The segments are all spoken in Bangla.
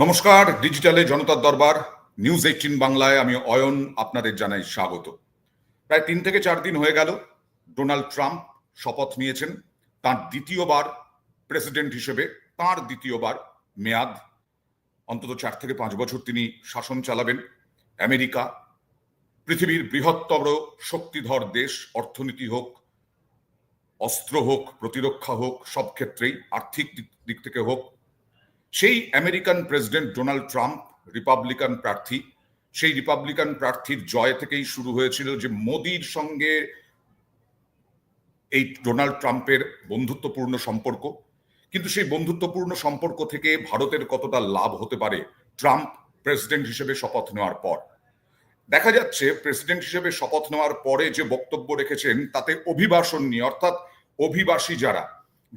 নমস্কার, ডিজিটালে জনতার দরবার নিউজ 18 বাংলায় আমি অয়ন আপনাদের জানাই স্বাগত। প্রায় 3 থেকে 4 দিন হয়ে গেল ডোনাল্ড ট্রাম্প শপথ নিয়েছেন তার দ্বিতীয়বার প্রেসিডেন্ট হিসেবে। তার দ্বিতীয়বার মেয়াদ, অন্তত 4 থেকে 5 বছর তিনি শাসন চালাবেন। আমেরিকা পৃথিবীর বৃহত্তর শক্তিধর দেশ, অর্থনীতি হোক, অস্ত্র হোক, প্রতিরক্ষা হোক, সব ক্ষেত্রেই, আর্থিক দিক থেকে হোক। সেই American president Donald Trump Republican প্রার্থী। সেই রিপাবলিকান প্রার্থীর জয় থেকেই শুরু হয়েছিল যে মোদির সঙ্গে এই ডোনাল্ড ট্রাম্পের বন্ধুত্বপূর্ণ সম্পর্ক। কিন্তু সেই বন্ধুত্বপূর্ণ সম্পর্ক থেকে ভারতের কতটা লাভ হতে পারে ট্রাম্প প্রেসিডেন্ট হিসেবে শপথ নেওয়ার পর? দেখা যাচ্ছে প্রেসিডেন্ট হিসেবে শপথ নেওয়ার পরে যে বক্তব্য রেখেছেন তাতে অভিবাসন নিয়ে, অর্থাৎ অভিবাসী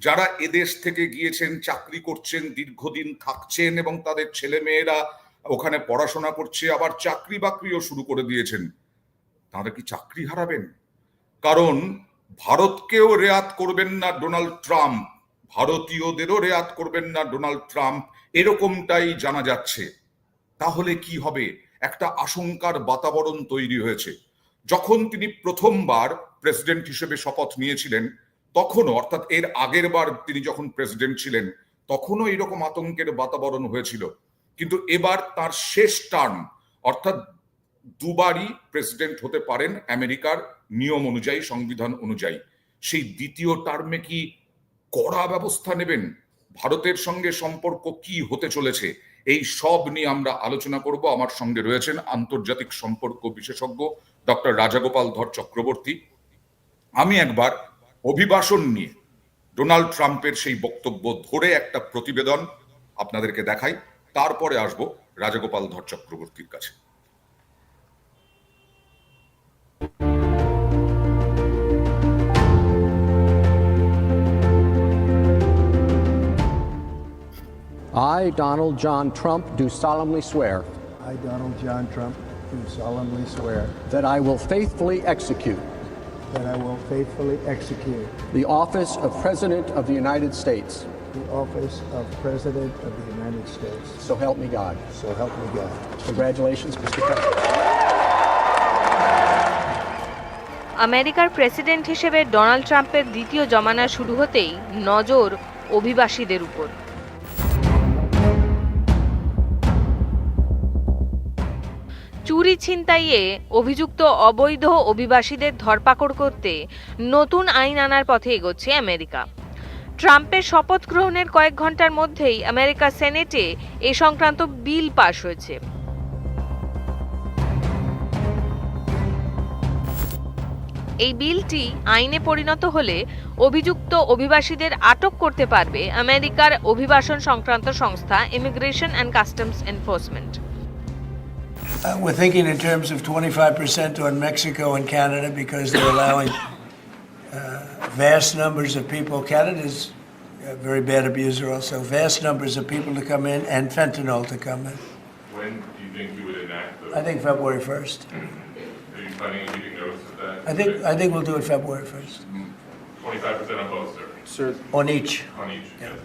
যারা এদেশ থেকে গিয়েছেন, চাকরি করছেন, দীর্ঘদিন থাকছেন এবং তাদের ছেলে মেয়েরা ওখানে পড়াশোনা করছে, আবার চাকরি বাকরিও শুরু করে দিয়েছেন, তারা কি চাকরি হারাবেন? কারণ ভারতকেও রেয়াত করবেন না ডোনাল্ড ট্রাম্প, ভারতীয়দেরও রেয়াত করবেন না ডোনাল্ড ট্রাম্প, এরকমটাই জানা যাচ্ছে। তাহলে কি হবে? একটা আশঙ্কার বাতাবরণ তৈরি হয়েছে। যখন তিনি প্রথমবার প্রেসিডেন্ট হিসেবে শপথ নিয়েছিলেন তখনও, অর্থাৎ এর আগের বার তিনি যখন প্রেসিডেন্ট ছিলেন তখনও এরকম আতঙ্কের বাতাবরণ হয়েছিল। কিন্তু এবার তার শেষ টার্ম, অর্থাৎ দুবারই প্রেসিডেন্ট হতে পারেন আমেরিকার নিয়ম অনুযায়ী, সংবিধান অনুযায়ী। সেই দ্বিতীয় টার্মে কি কড়া ব্যবস্থা নেবেন? ভারতের সঙ্গে সম্পর্ক কি হতে চলেছে? এই সব নিয়ে আমরা আলোচনা করব। আমার সঙ্গে রয়েছেন আন্তর্জাতিক সম্পর্ক বিশেষজ্ঞ ডক্টর রাজাগোপাল ধর চক্রবর্তী। আমি একবার অভিবাসন নিয়ে ডোনাল্ড ট্রাম্পের সেই বক্তব্য ধরে একটা প্রতিবেদন আপনাদেরকে দেখাই, তারপরে আসব রাজাগোপাল ধর চক্রবর্তীর কাছে। I, Donald John Trump, do solemnly swear I, Donald John Trump, do solemnly swear that I will faithfully execute that I will faithfully execute the office of President of the United States. the office of President of the United States. So help me God. So help me God. Congratulations, Mr. President. আমেরিকার প্রেসিডেন্ট হিসেবে ডোনাল্ড ট্রাম্পের দ্বিতীয় জমানা শুরু হতেই নজর অভিবাসীদের উপর। চুরি ছিনতাইয়ে অভিযুক্ত অবৈধ অভিবাসীদের ধরপাকড় করতে নতুন আইন আনার পথে এগোচ্ছে আমেরিকা। ট্রাম্পের শপথ গ্রহণের কয়েক ঘন্টার মধ্যেই আমেরিকার সেনেটে এ সংক্রান্ত বিল পাশ হয়েছে। এই বিলটি আইনে পরিণত হলে অভিযুক্ত অভিবাসীদের আটক করতে পারবে আমেরিকার অভিবাসন সংক্রান্ত সংস্থা immigration and customs enforcement. We're thinking in terms of 25% on Mexico and Canada because they're allowing vast numbers of people. Canada's a very bad abuser also. Vast numbers of people to come in and fentanyl to come in. When do you think you would enact those? I think February 1st. Are you planning on giving notice of that? I think we'll do it February 1st. 25% on both, sir? On each. On each? Yeah.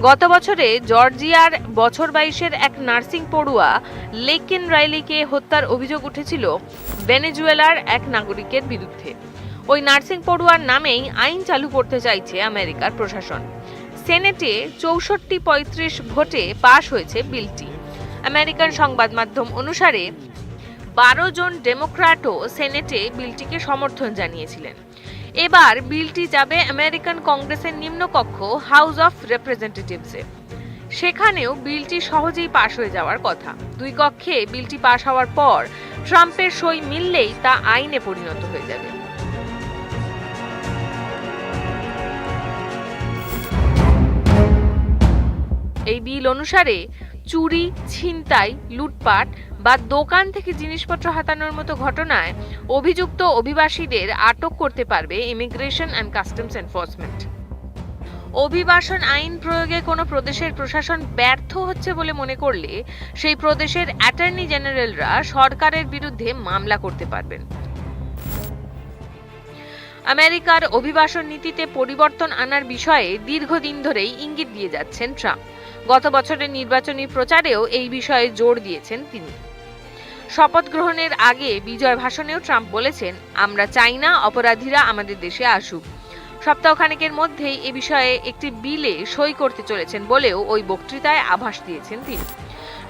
গত বছরে জর্জিয়ার বছর 22-এর এক নার্সিং পড়ুয়া লেকিন রাইলিকে হত্যার অভিযোগ উঠেছিল ভেনেজুয়েলার এক নাগরিকের বিরুদ্ধে। ওই নার্সিং পড়ুয়ার নামেই আইন চালু করতে চাইছে আমেরিকার প্রশাসন। সেনেটে 64-35 ভোটে পাশ হয়েছে বিলটি। আমেরিকান সংবাদ মাধ্যম অনুসারে 12 জন ডেমোক্র্যাটও সেনেটে বিলটিকে সমর্থন জানিয়েছিলেন। এবার বিলটি যাবে আমেরিকান কংগ্রেসের নিম্নকক্ষ হাউস অফ রিপ্রেজেন্টেটিভসে। সেখানেও বিলটি সহজেই পাশ হয়ে যাওয়ার কথা। দুই কক্ষে বিলটি পাশ হওয়ার পর ট্রাম্পের সই মিললেই তা আইনে পরিণত হয়ে যাবে। এই বিল অনুসারে চুরি, ছিনতাই, লুটপাট বা দোকান থেকে জিনিসপত্র হাতানোর মতো ঘটনায় অভিযুক্ত অভিবাসীদের আটক করতে পারবে ইমিগ্রেশন অ্যান্ড কাস্টমস এনফোর্সমেন্ট। অভিবাসন আইন প্রয়োগে কোনো প্রদেশের প্রশাসন ব্যর্থ হচ্ছে বলে মনে করলে সেই প্রদেশের অ্যাটর্নি জেনারেলরা সরকারের বিরুদ্ধে মামলা করতে পারবেন। আমেরিকার অভিবাসন নীতিতে পরিবর্তন আনার বিষয়ে দীর্ঘদিন ধরেই ইঙ্গিত দিয়ে যাচ্ছেন ট্রাম্প। গত বছরের নির্বাচনী প্রচারেও এই বিষয়ে জোর দিয়েছেন তিনি। শপথ গ্রহণের আগে বিজয় ভাষণেও ট্রাম্প বলেছেন, আমরা চাই না অপরাধীরা আমাদের দেশে আসুক। সপ্তাহখানেকের মধ্যেই এ বিষয়ে একটি বিলে সই করতে চলেছেন বলেও ওই বক্তৃতায় আভাস দিয়েছেন তিনি।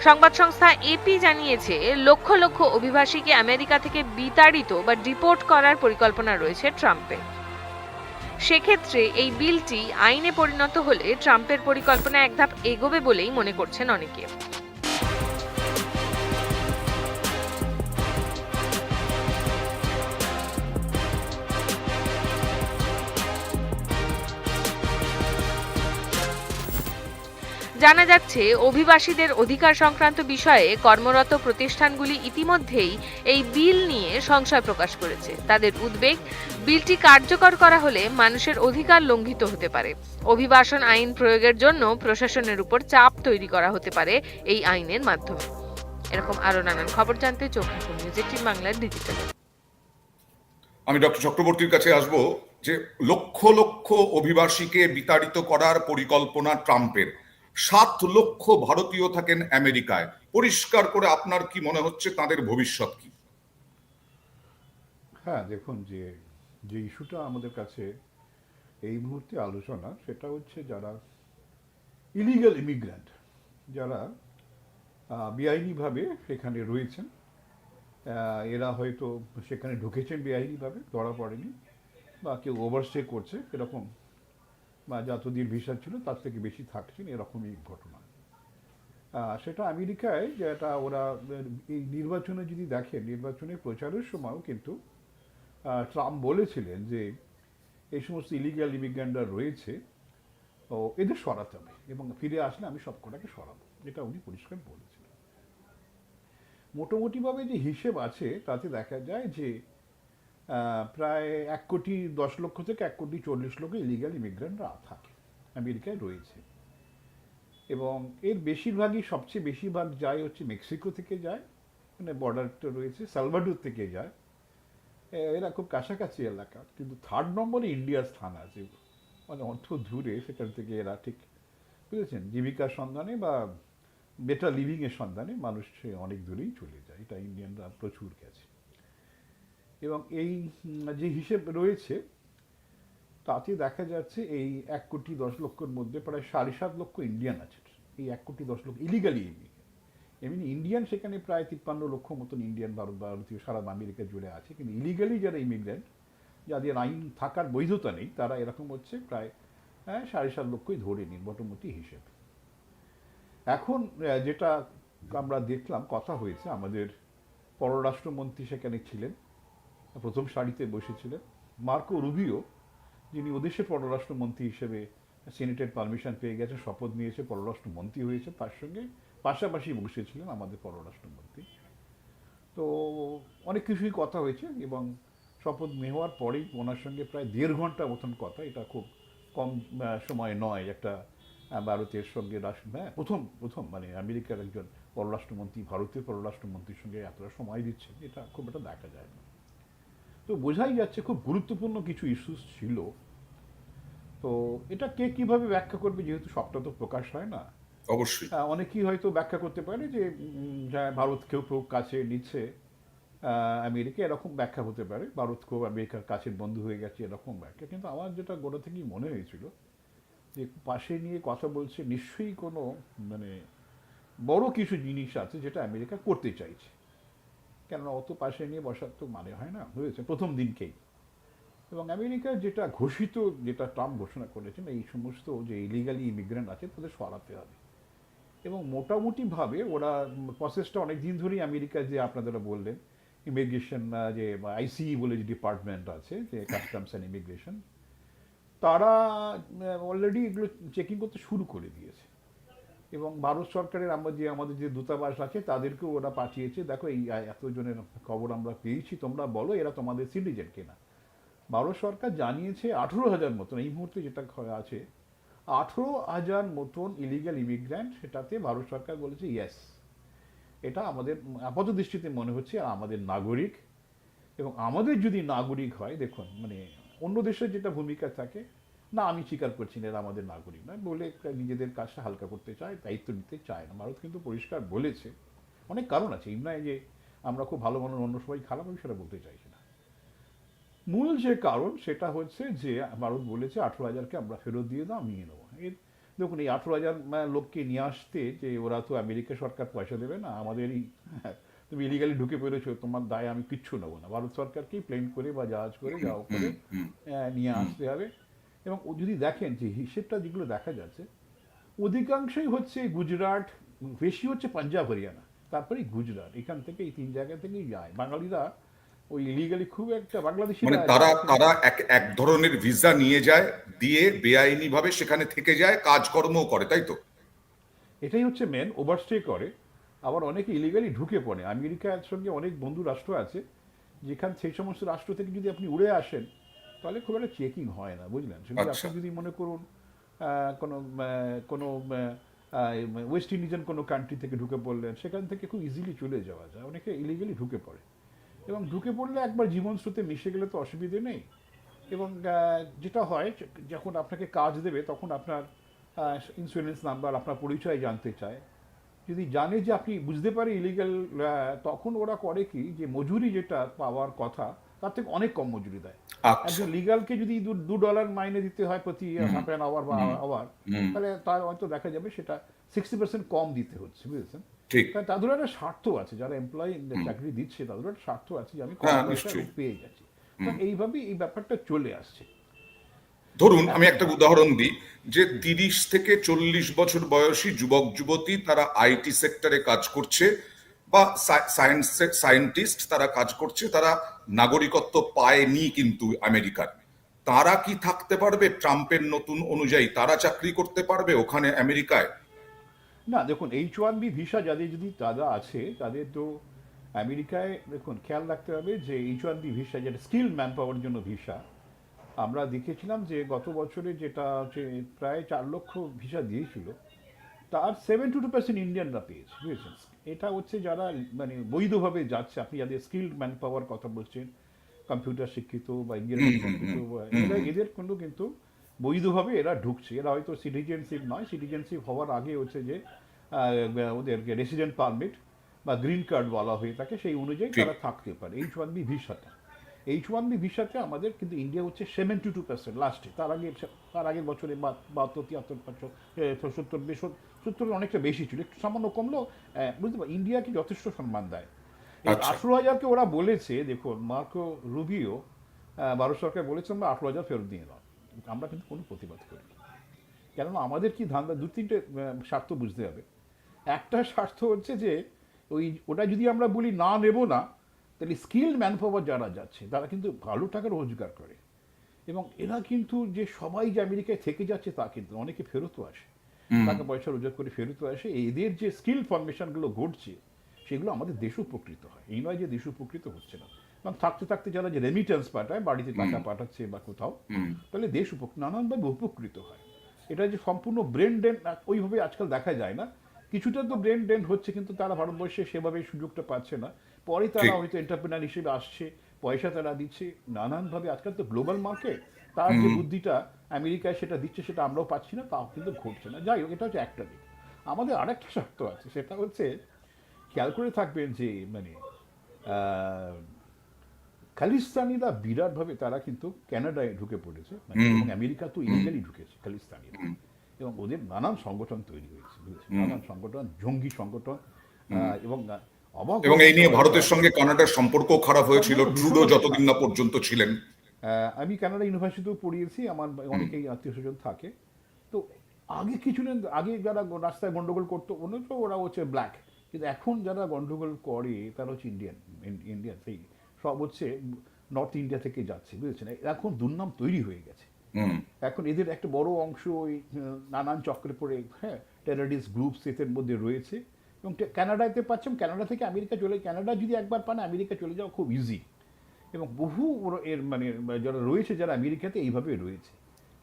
সংবাদ সংস্থা এপি জানিয়েছে, লক্ষ লক্ষ অভিবাসীকে আমেরিকা থেকে বিতাড়িত বা ডিপোর্ট করার পরিকল্পনা রয়েছে ট্রাম্পের। সেক্ষেত্রে এই বিলটি আইনে পরিণত হলে ট্রাম্পের পরিকল্পনা এক ধাপ এগোবে বলেই মনে করছেন অনেকে। জানা যাচ্ছে, অভিবাসীদের অধিকার সংক্রান্ত বিষয়ে কর্মরত প্রতিষ্ঠানগুলি ইতিমধ্যেই এই বিল নিয়ে সংশয় প্রকাশ করেছে। তাদের উদ্বেগ, বিলটি কার্যকর করা হলে মানুষের অধিকার লঙ্ঘিত হতে পারে। অভিবাসন আইন প্রয়োগের জন্য প্রশাসনের উপর চাপ তৈরি করা হতে পারে এই আইনের মাধ্যমে। এরকম আরো নানান খবর জানতে চোখ রাখুন নিউজ 18 বাংলার ডিজিটালে। আমি ডক্টর চক্রবর্তীর কাছে আসব যে লক্ষ লক্ষ অভিবাসীকে বিতাড়িত করার পরিকল্পনা ট্রাম্পের, 7 লক্ষ ভারতীয় থাকেন আমেরিকায়। পরিষ্কার করে আপনার কি মনে হচ্ছে তাদের ভবিষ্যৎ কি? হ্যাঁ, দেখুন, যে যে ইস্যুটা আমাদের কাছে এই মুহূর্তে আলোচনা, সেটা হচ্ছে যারা ইলিগাল ইমিগ্র্যান্ট, যারা বেআইনিভাবে সেখানে রয়েছেন, এরা হয়তো সেখানে ঢুকেছেন বেআইনিভাবে, ধরা পড়েনি, বা কেউ ওভারস্টে করছে এরকম, বা যতদিন ভিসা ছিল তার থেকে বেশি থাকছেন, এরকমই ঘটনা। সেটা আমেরিকায় যেটা ওরা এই নির্বাচনে যদি দেখেন, নির্বাচনের প্রচারের সময়ও কিন্তু ট্রাম্প বলেছিলেন যে এই সমস্ত ইলিগাল ইমিগ্রেন্টরা রয়েছে, ও এদের সরাতে হবে এবং ফিরে আসলে আমি সবকটাকে সরাবো, এটা উনি পরিষ্কার বলেছিলেন। মোটামুটিভাবে যে হিসেব আছে তাতে দেখা যায় যে প্রায় 1,10,00,000 থেকে 1,40,00,000 ইলিগাল ইমিগ্রেন্টরা থাকে, আমেরিকায় রয়েছে। এবং এর বেশিরভাগই, সবচেয়ে বেশিরভাগ যায় হচ্ছে মেক্সিকো থেকে যায়, মানে বর্ডারটা রয়েছে, সালভাডোর থেকে যায়, এরা খুব কাছাকাছি এলাকা। কিন্তু 3rd নম্বরে ইন্ডিয়ার স্থান আছে, মানে অর্থ দূরে, সেখান থেকে এরা, ঠিক বুঝেছেন, জীবিকার সন্ধানে বা বেটার লিভিংয়ের সন্ধানে মানুষ অনেক দূরেই চলে যায়, এটা ইন্ডিয়ানরা প্রচুর গেছে। এবং এই যে হিসেব রয়েছে তাতে দেখা যাচ্ছে এই 1,10,00,000 মধ্যে প্রায় 7.5 লক্ষ ইন্ডিয়ান আছে। এই 1,10,00,000 ইলিগালি এমনি ইন্ডিয়ান সেখানে প্রায় 53 লক্ষ মতন ইন্ডিয়ান, ভারতীয় সারা আমেরিকা জুড়ে আছে। কিন্তু ইলিগালি যারা ইমিগ্রেন্ট, যাদের আইন থাকার বৈধতা নেই, তারা এরকম হচ্ছে প্রায় 7.5 লক্ষই ধরে নিন মোটামুটি হিসেব। এখন যেটা আমরা দেখলাম, কথা হয়েছে, আমাদের পররাষ্ট্রমন্ত্রী সেখানে ছিলেন, প্রথম সারিতে বসেছিলেন, মার্কো রুবিও, যিনি ওদেশের পররাষ্ট্রমন্ত্রী হিসেবে সিনেটের পারমিশন পেয়ে গেছে, শপথ নিয়েছে, পররাষ্ট্রমন্ত্রী হয়েছে, তার সঙ্গে পাশাপাশি বসেছিলেন আমাদের পররাষ্ট্রমন্ত্রী। তো অনেক কিছুই কথা হয়েছে এবং শপথ নেওয়ার পরেই ওনার সঙ্গে প্রায় 1.5 ঘন্টা মতন কথা। এটা খুব কম সময় নয়, একটা ভারতের সঙ্গে প্রথম মানে আমেরিকার একজন পররাষ্ট্রমন্ত্রী ভারতীয় পররাষ্ট্রমন্ত্রীর সঙ্গে এতটা সময় দিচ্ছেন, এটা খুব একটা দেখা যায় না। তো বোঝাই যাচ্ছে খুব গুরুত্বপূর্ণ কিছু ইস্যুস ছিল। তো এটা কে কিভাবে ব্যাখ্যা করবে, যেহেতু সবটা তো প্রকাশ হয় না। অবশ্যই অনেকেই হয়তো ব্যাখ্যা করতে পারে যে ভারতকেও খুব কাছে নিচ্ছে আমেরিকা, এরকম ব্যাখ্যা হতে পারে, ভারত খুব আমেরিকার কাছের বন্ধু হয়ে গেছে, এরকম ব্যাখ্যা। কিন্তু আমার যেটা গোড়া থেকেই মনে হয়েছিল যে পাশে নিয়ে কথা বলছে, নিশ্চয়ই কোনো মানে বড় কিছু জিনিস আছে যেটা আমেরিকা করতে চাইছে, কেননা অত পাশে নিয়ে বসার তো মানে হয় না, হয়েছে প্রথম দিনকেই। এবং আমেরিকার যেটা ঘোষিত, যেটা ট্রাম্প ঘোষণা করেছেন, এই সমস্ত যে ইলিগালি ইমিগ্রেন্ট আছে তাদের সরাতে হবে। এবং মোটামুটিভাবে ওরা প্রসেসটা অনেক দিন ধরেই আমেরিকা, যে আপনারা বললেন ইমিগ্রেশন, যে আইসিই বলে যে ডিপার্টমেন্ট আছে, যে কাস্টমস অ্যান্ড ইমিগ্রেশন, তারা অলরেডি এগুলো চেকিং করতে শুরু করে দিয়েছে। এবং ভারত সরকারের আমাদের যে দূতাবাস আছে তাদেরকেও ওরা পাঠিয়েছে, দেখো এই এতজনের খবর আমরা পেয়েছি, তোমরা বলো এরা তোমাদের সিটিজেন কিনা। ভারত সরকার জানিয়েছে 18,000 মতন, এই মুহূর্তে যেটা আছে 18,000 মতন ইলিগাল ইমিগ্রেন্ট, সেটাতে ভারত সরকার বলেছে ইয়েস, এটা আমাদের আপাত দৃষ্টিতে মনে হচ্ছে আমাদের নাগরিক। এবং আমাদের যদি নাগরিক হয়, দেখুন মানে অন্য দেশের যেটা ভূমিকা থাকে, না আমি স্বীকার করছি না এরা আমাদের নাগরিক নয় বলে নিজেদের কাজটা হালকা করতে চায়, দায়িত্ব নিতে চায় না। ভারত কিন্তু পরিষ্কার বলেছে, অনেক কারণ আছে, এই নয় যে আমরা খুব ভালো মানুষ অন্য সবাই খারাপ, আমি সেটা বলতে চাইছি না। মূল যে কারণ সেটা হচ্ছে যে ভারত বলেছে 18,000-কে আমরা ফেরত দিয়ে দাও, নিয়ে নেবো। দেখুন এই 18,000 লোককে নিয়ে আসতে যে ওরা তো আমেরিকা সরকার পয়সা দেবে না, আমাদেরই তুমি ইলিগালি ঢুকে পড়েছো, তোমার দায় আমি কিচ্ছু নেবো না, ভারত সরকারকেই প্লেন করে বা জাহাজ করে যাও করে নিয়ে আসতে হবে। এবং যদি দেখেন যে হিসেবটা যেগুলো দেখা যাচ্ছে অধিকাংশই হচ্ছে গুজরাট, বেশি হচ্ছে পাঞ্জাব হরিয়ানা, তারপরে গুজরাট, এখান থেকে এই 3 জায়গা থেকেই যায়। বাঙালিরা ওই ইলিগালি খুব একটা, বাংলাদেশি মানে তারা তারা এক এক ধরনের ভিসা নিয়ে যায়, দিয়ে বেআইনি ভাবে সেখানে থেকে যায়, কাজকর্মও করে, তাই তো? এটাই হচ্ছে মেন, ওভারস্টে করে। আবার অনেকে ইলিগালি ঢুকে পড়ে। আমেরিকার সঙ্গে অনেক বন্ধু রাষ্ট্র আছে যেখানে সেই সমস্ত রাষ্ট্র থেকে যদি আপনি উড়ে আসেন তাহলে খুব একটা চেকিং হয় না, বুঝলেন। সেটা আচ্ছা। আপনি যদি মনে করুন কোনো কোনো ওয়েস্ট ইন্ডিজেন কোনো কান্ট্রি থেকে ঢুকে পড়লেন, সেখান থেকে খুব ইজিলি চলে যাওয়া যায়। অনেকে ইলিগালি ঢুকে পড়ে, এবং ঢুকে পড়লে একবার জীবন স্রোতে মিশে গেলে তো অসুবিধে নেই। এবং যেটা হয় যখন আপনাকে কাজ দেবে তখন আপনার ইন্স্যুরেন্স নাম্বার, আপনার পরিচয় জানতে চায়। যদি জানে যে আপনি বুঝতে পারে ইলিগাল, তখন ওরা করে কি যে মজুরি যেটা পাওয়ার কথা তার থেকে অনেক কম মজুরি দেয়। আচ্ছা। একজন লিগালকে যদি $2 মাইনে দিতে হয় প্রতি হাফ অ্যান আওয়ার বা আওয়ার, তাহলে তার হয়তো দেখা যাবে সেটা 60% কম দিতে হচ্ছে, বুঝেছেন। ঠিক। তাদের একটা স্বার্থ আছে, যারা এমপ্লয়ি চাকরি দিচ্ছে তাদের একটা স্বার্থ আছে যে আমি কম হ্যাঁ, পয়সা নিশ্চয়ই। পেয়ে যাচ্ছি। তো এইভাবেই এই ব্যাপারটা চলে আসছে। ধরুন আমি একটা উদাহরণ দিই, যে 30 থেকে 40 বছর বয়সী যুবক যুবতী তারা আইটি সেক্টরে কাজ করছে, বা সায়েন্টিস্ট তারা কাজ করছে, তারা নাগরিকত্ব পায়নি কিন্তু আমেরিকার, তারা কি থাকতে পারবে ট্রাম্পের নতুন অনুযায়ী? তারা চাকরি করতে পারবে ওখানে আমেরিকায়? না দেখুন, H1B ভিসা যাদের যদি তারা আছে তাদের তো আমেরিকায়, দেখুন খেয়াল রাখতে হবে যে H1B ভিসা যেটা স্কিল ম্যান পাওয়ার জন্য ভিসা, আমরা দেখেছিলাম যে গত বছরে যেটা হচ্ছে প্রায় 4 লক্ষ ভিসা দিয়েছিল, তার 72% ইন্ডিয়ানরা পেয়েছে, বুঝেছেন। এটা হচ্ছে যারা মানে বৈধভাবে যাচ্ছে, আপনি যাদের স্কিল্ড ম্যান পাওয়ার কথা বলছেন, কম্পিউটার শিক্ষিত বা ইঞ্জিনিয়ারিং শিক্ষিত, এদের কিন্তু বৈধভাবে এরা ঢুকছে। এরা হয়তো সিটিজেনশিপ নয়, সিটিজেনশিপ হওয়ার আগে হচ্ছে যে ওদেরকে রেসিডেন্ট পারমিট বা গ্রিন কার্ড বলা হয়ে থাকে, সেই অনুযায়ী ঠিক। তারা থাকতে পারে। H1B ভিসাটা, H1B ভিসাতে আমাদের কিন্তু ইন্ডিয়া হচ্ছে 72% লাস্টে, তার আগের বছরে 72, 73, 70 অনেকটা বেশি ছিল, একটু সামান্য কমলো। বুঝতে পারি ইন্ডিয়াকে যথেষ্ট সম্মান দেয়। এই আচ্ছা। 18,000-কে ওরা বলেছে, দেখুন মার্কো রুবিও ভারত সরকার বলেছে আমরা 18,000 ফেরত দিয়ে দাও। আমরা কিন্তু কোনো প্রতিবাদ করিনি, কেননা আমাদের কি ধান্দা, 2-3টে স্বার্থ বুঝতে হবে। একটা স্বার্থ হচ্ছে যে ওটা যদি আমরা বলি না নেব না, তাহলে স্কিল্ড ম্যান পাওয়ার যারা যাচ্ছে তারা কিন্তু ভালো টাকা রোজগার করে, এবং এরা কিন্তু যে সবাই যে আমেরিকায় থেকে যাচ্ছে তা কিন্তু অনেকে ফেরতও আসে, টাকা পয়সা রোজগার করে ফেরতও আসে। এদের যে স্কিল ফর্মেশনগুলো ঘটছে সেগুলো আমাদের দেশ উপকৃত হয়, এই নয় যে দেশ উপকৃত হচ্ছে না। এবং থাকতে থাকতে যারা যে রেমিটেন্স পাঠায়, বাড়িতে টাকা পাঠাচ্ছে বা কোথাও, তাহলে দেশ নানানভাবে উপকৃত হয়। এটা যে সম্পূর্ণ ব্রেন ড্রেন ওইভাবে আজকাল দেখা যায় না, কিছুটা তো ব্রেন ড্রেন হচ্ছে, কিন্তু তারা ভারতবর্ষে সেভাবে সুযোগটা পাচ্ছে না। পরে তারা ঠিক। হয়তো এন্টারপ্রেনার হিসেবে আসছে, পয়সা তারা দিচ্ছে নানানভাবে। আজকাল তো গ্লোবাল মার্কেট, তার যে বুদ্ধিটা আমেরিকায় সেটা দিচ্ছে, সেটা আমরাও পাচ্ছি না, তাও কিন্তু ঘটছে না। যাই হোক, এটা হচ্ছে একটা দিক। আমাদের আরেকটা স্বার্থ আছে, সেটা হচ্ছে খেয়াল করে থাকবেন যে মানে খালিস্তানিরা বিরাটভাবে তারা কিন্তু কানাডায় ঢুকে পড়েছে, মানে এবং আমেরিকা তো ইলিগালি ঢুকেছে খালিস্তানিরা, এবং ওদের নানান সংগঠন তৈরি হয়েছে, বুঝেছেন, নানান সংগঠন, জঙ্গি সংগঠন, এবং অবাক এবং এই নিয়ে হওয়ার ভারতের ব্যাপার, সঙ্গে কানাডার সম্পর্ক খারাপ হয়েছিল সম্পর্ক ট্রুডো ভীষণ যতদিন না পর্যন্ত ছিলেন। আমি কানাডা ইউনিভার্সিটিতেও পড়িয়েছি, আমার অনেকেই আত্মীয় স্বজন থাকে। তো আগে কিছুদিন আগে যারা রাস্তায় গন্ডগোল করতো মনে তো ওরা হচ্ছে ব্ল্যাক, কিন্তু এখন যারা গন্ডগোল করে তারা হচ্ছে ইন্ডিয়ান সেই সব হচ্ছে নর্থ ইন্ডিয়া থেকে যাচ্ছে, বুঝেছেন। এখন দুর্নাম তৈরি হয়ে গেছে। এখন এদের একটা বড় অংশ ওই নানান চক্রে পড়ে, হ্যাঁ, টেররিস্ট গ্রুপস এদের মধ্যে রয়েছে। এবং কানাডাতে পাচ্ছেন, কানাডা থেকে আমেরিকা চলে, কানাডা যদি একবার পান আমেরিকা চলে যাওয়া খুব ইজি। এবং বহু এর মানে যারা রয়েছে, যারা আমেরিকাতে এইভাবে রয়েছে।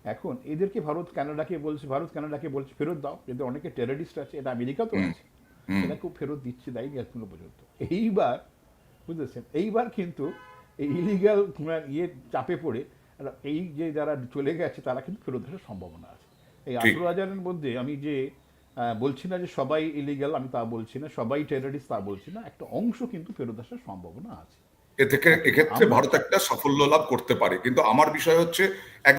এখন এদেরকে ভারত কানাডাকে বলছে ফেরত দাও, এদের অনেকে টেররিস্ট আছে, এটা আমেরিকা তো আছে, এটা খুব ফেরত দিচ্ছে, দেয়নি এখনো পর্যন্ত। এইবার বুঝতেছেন, এইবার কিন্তু এই ইলিগাল ইয়ে চাপে পড়ে আর এই যে যারা চলে গেছে তারা কিন্তু ফেরত আসার সম্ভাবনা আছে। এই ঠিক। 18,000-এর মধ্যে আমি যে বলছি না যে সবাই ইলিগাল, আমি তা বলছি না, সবাই টেররিস্ট তা বলছি না, একটা অংশ কিন্তু ফেরত আসার সম্ভাবনা আছে। এক্ষেত্রে ভারত একটা সাফল্য লাভ করতে পারে, কিন্তু আমার বিষয় হচ্ছে